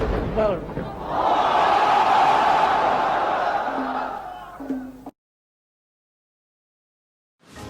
Well,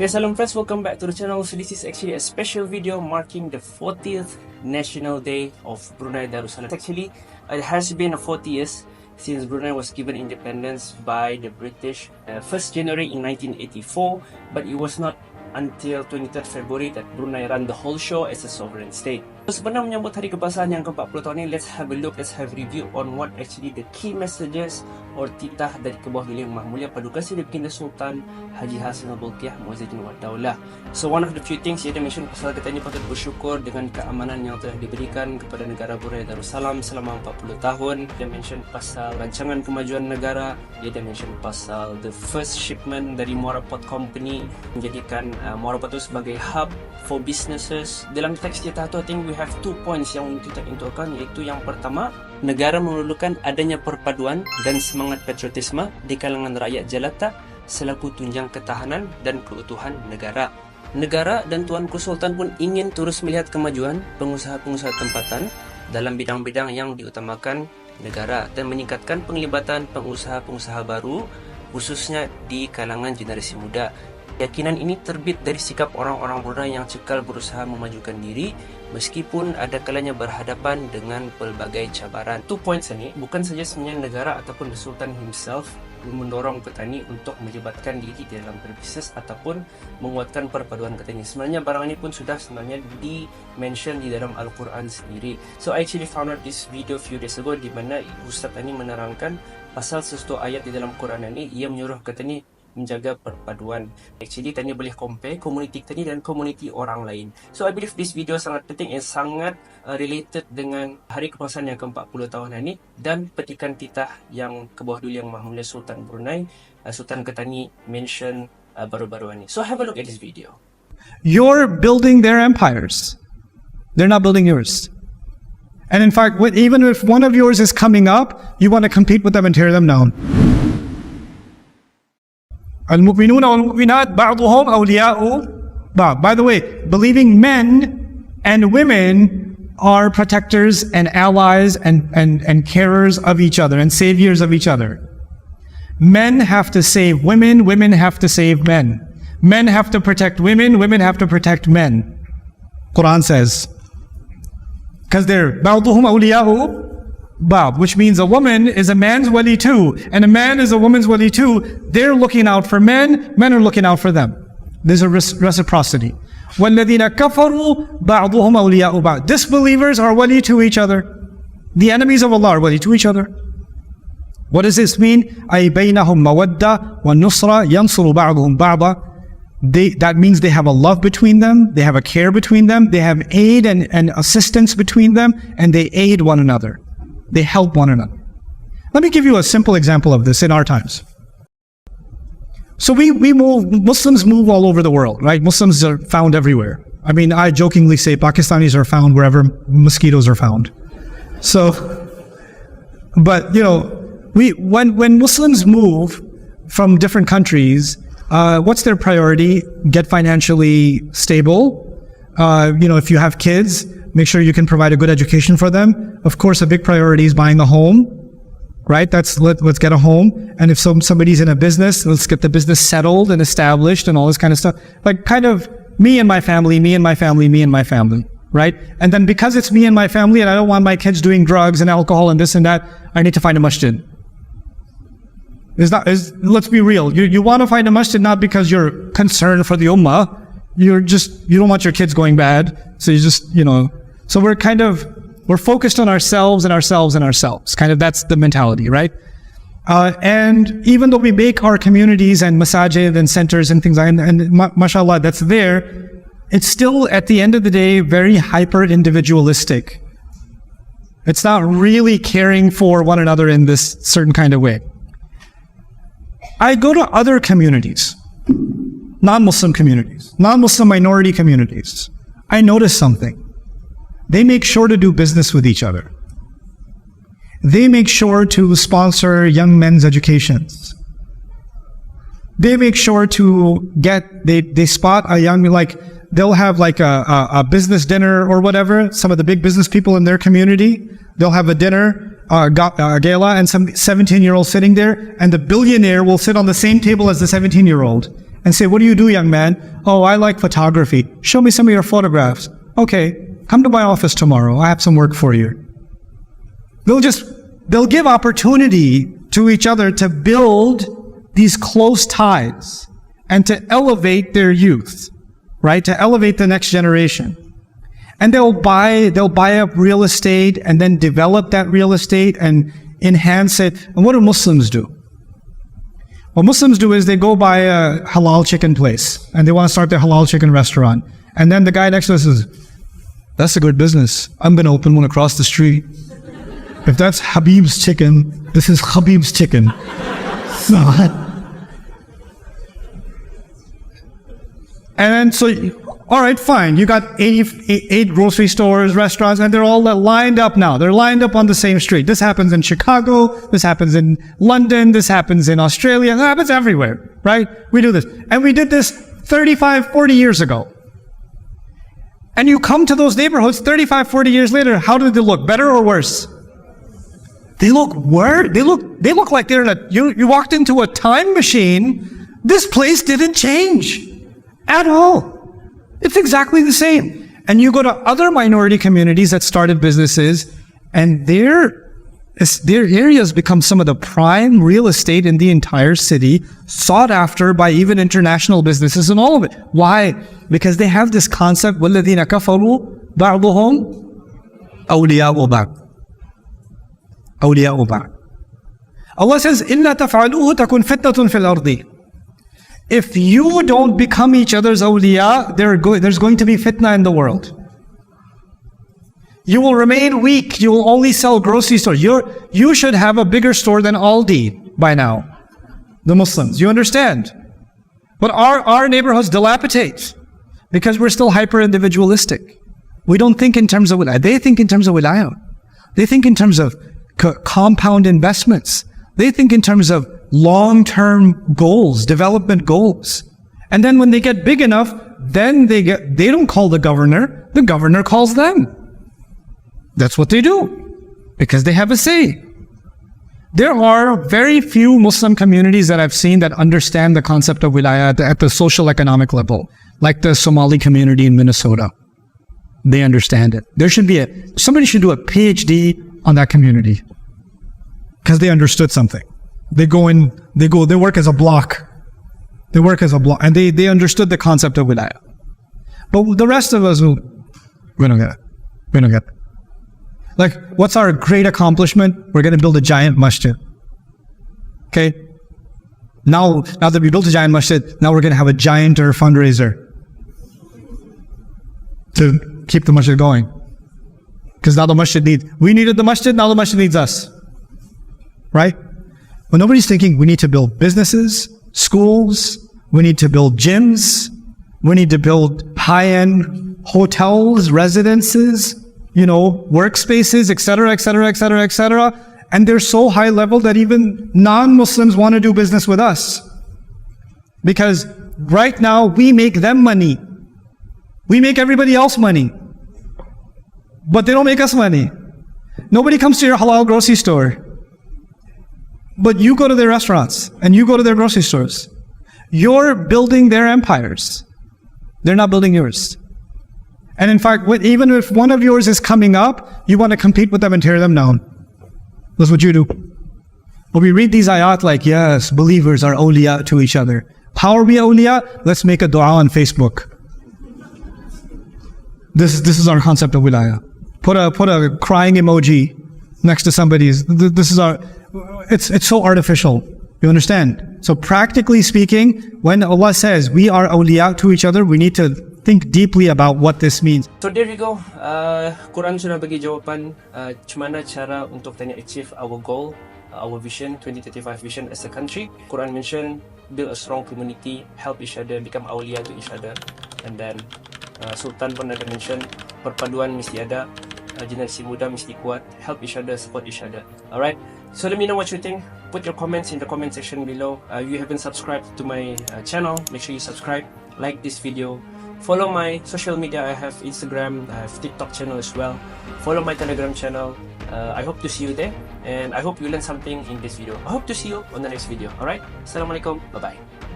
hey, salam friends, welcome back to the channel. So this is actually a special video marking the 40th National Day of Brunei Darussalam. Actually, it has been 40 years since Brunei was given independence by the British 1st January in 1984, but it was not until 23rd February that Brunei ran the whole show as a sovereign state. So sebenarnya menyambut hari kebangsaan yang ke-40 tahun ini, let's have a look, let's have a review on what actually the key messages or titah dari Kebawah Duli Yang Maha Mulia Paduka Seri Baginda Sultan Haji Hassanal Bolkiah Muizzuddin Wad Daulah. So one of the few things ia mention pasal kita ini patut bersyukur dengan keamanan yang telah diberikan kepada negara Brunei Darussalam selama 40 tahun. Dia mention pasal rancangan kemajuan negara, dia mention pasal the first shipment dari Muara Port Company menjadikan Muara Port itu sebagai hub for businesses. Dalam teks titah tu, I think we have 2 points yang kita into account, iaitu yang pertama, negara memerlukan adanya perpaduan dan semangat patriotisme di kalangan rakyat jelata selaku tunjang ketahanan dan keutuhan negara. Negara dan Tuanku Sultan pun ingin terus melihat kemajuan pengusaha-pengusaha tempatan dalam bidang-bidang yang diutamakan negara dan meningkatkan penglibatan pengusaha-pengusaha baru, khususnya di kalangan generasi muda. Keyakinan ini terbit dari sikap orang-orang Brunei yang cekal berusaha memajukan diri meskipun ada kalanya berhadapan dengan pelbagai cabaran. 2 points ini bukan saja sebenarnya negara ataupun the Sultan himself mendorong petani untuk melibatkan diri di dalam berbisnes ataupun menguatkan perpaduan petani. Sebenarnya barang ini pun sudah sebenarnya di-mention di dalam Al-Quran sendiri. So I actually found out this video few days ago di mana Ustaz ini menerangkan pasal sesuatu ayat di dalam Quran ini, ia menyuruh petani menjaga perpaduan. Actually, tani boleh compare komuniti tani dan komuniti orang lain. So, I believe this video sangat penting and sangat related dengan hari kebangsaan yang ke-40 tahun ini dan petikan titah yang Kebawah Duli Yang Maha Mulia Sultan Brunei, Sultan Ketani mention baru-baru ini. So, have a look at this video. You're building their empires. They're not building yours. And in fact, even if one of yours is coming up, you want to compete with them and tear them down. Al-mu'minuna wal-mu'minat ba'duhum awliya'u ba'd. By the way, believing men and women are protectors and allies and carers of each other and saviors of each other. Men have to save women, women have to save men. Men have to protect women, women have to protect men. Quran says. Because they're ba'duhum awliya'u ba'd, which means a woman is a man's wali too, and a man is a woman's wali too. They're looking out for men, men are looking out for them. There's a reciprocity. وَالَّذِينَ كَفَرُوا بَعْضُهُمْ أَوْلِيَاءُ بَعْضٍ. Disbelievers are wali to each other. The enemies of Allah are wali to each other. What does this mean? أَيْ بَيْنَهُمْ مَوَدَّةٌ وَالنُّصْرَةٌ يَنْصُرُ بَعْضُهُمْ بَعْضًا. That means they have a love between them, they have a care between them, they have aid and assistance between them, and they aid one another. They help one another. Let me give you a simple example of this in our times. So Muslims move all over the world, right? Muslims are found everywhere. I mean, I jokingly say Pakistanis are found wherever mosquitoes are found. So, but you know, when Muslims move from different countries, what's their priority? Get financially stable. You know, if you have kids, make sure you can provide a good education for them. Of course, a big priority is buying a home, right? Let's get a home. And if somebody's in a business, let's get the business settled and established and all this kind of stuff. Like kind of me and my family, me and my family, me and my family, right? And then because it's me and my family and I don't want my kids doing drugs and alcohol and this and that, I need to find a masjid. Let's be real. You want to find a masjid not because you're concerned for the ummah. You don't want your kids going bad. So you just, you know, so we're focused on ourselves and ourselves and ourselves. Kind of that's the mentality, right? And even though we make our communities and masajid and centers and things like that, and mashallah, that's there, it's still at the end of the day very hyper individualistic. It's not really caring for one another in this certain kind of way. I go to other communities, non-Muslim communities, non-Muslim minority communities. I notice something. They make sure to do business with each other. They make sure to sponsor young men's educations. They make sure to they spot a young, like, they'll have like a business dinner or whatever, some of the big business people in their community. They'll have a dinner, gala, and some 17-year-old sitting there, and the billionaire will sit on the same table as the 17-year-old and say, "What do you do, young man?" "Oh, I like photography." "Show me some of your photographs." "Okay, come to my office tomorrow. I have some work for you." They'll give opportunity to each other to build these close ties and to elevate their youth, right? To elevate the next generation. And they'll buy up real estate and then develop that real estate and enhance it. And what do Muslims do? What Muslims do is they go buy a halal chicken place and they want to start their halal chicken restaurant. And then the guy next to us says, "That's a good business. I'm going to open one across the street. If that's Habib's chicken, this is Habib's chicken." And so, all right, fine. You got 88 grocery stores, restaurants, and they're all lined up now. They're lined up on the same street. This happens in Chicago. This happens in London. This happens in Australia. This happens everywhere, right? We do this. And we did this 35, 40 years ago. And you come to those neighborhoods 35, 40 years later, how do they look? Better or worse? They look worse. They look like they're you walked into a time machine. This place didn't change at all. It's exactly the same. And you go to other minority communities that started businesses, and their areas become some of the prime real estate in the entire city, sought after by even international businesses and all of it. Why? Because they have this concept, وَالَّذِينَ كَفَرُوا بَعْضُهُمْ أَوْلِيَاءُ بَعْضٍ. أَوْلِيَاءُ بَعْضٍ. Allah says, إِلَّا تَفْعَلُوهُ تَكُنْ فِتْنَةٌ فِي الْأَرْضِ. If you don't become each other's awliya, there's going to be fitna in the world. You will remain weak. You will only sell grocery stores. You should have a bigger store than Aldi by now. The Muslims, you understand? But our neighborhoods dilapidate because we're still hyper-individualistic. We don't think in terms of wilayah. They think in terms of wilayah. They think in terms of compound investments. They think in terms of long-term goals, development goals. And then when they get big enough, then they don't call the governor calls them. That's what they do, because they have a say. There are very few Muslim communities that I've seen that understand the concept of wilayah at the social economic level, like the Somali community in Minnesota. They understand it. Somebody should do a PhD on that community, because they understood something. They work as a block. They work as a block, and they understood the concept of wilayah. But the rest of us, we don't get it. We don't get it. Like, what's our great accomplishment? We're going to build a giant masjid. Okay? Now that we built a giant masjid, now we're going to have a gianter fundraiser to keep the masjid going. Because now the masjid we needed the masjid, now the masjid needs us. Right? But nobody's thinking we need to build businesses, schools, we need to build gyms, we need to build high-end hotels, residences, workspaces, etc., etc., etc., etc. And they're so high level that even non-Muslims want to do business with us. Because right now we make them money. We make everybody else money. But they don't make us money. Nobody comes to your halal grocery store. But you go to their restaurants and you go to their grocery stores. You're building their empires. They're not building yours. And in fact, even if one of yours is coming up, you want to compete with them and tear them down. That's what you do. When we read these ayat like, yes, believers are awliya to each other. How are we awliya? Let's make a dua on Facebook. This is our concept of wilayah. Put a crying emoji next to somebody's. It's so artificial. You understand? So practically speaking, when Allah says we are awliya to each other, we need to think deeply about what this means. So there you go. Quran sudah bagi jawapan cumana cara untuk tanya achieve our goal, our vision, 2035 vision as a country. Quran mention build a strong community, help each other, become awliya to each other. And then Sultan pun ada mention perpaduan mesti ada, generasi muda mesti kuat, help each other, support each other. Alright, so let me know what you think. Put your comments in the comment section below. If you haven't subscribed to my channel, make sure you subscribe, like this video, Follow my social media. I have Instagram, I have TikTok channel as well. Follow my Telegram channel. I hope to see you there, and I hope you learned something in this video. I hope to see you on the next video. Alright? Assalamualaikum. Bye-bye.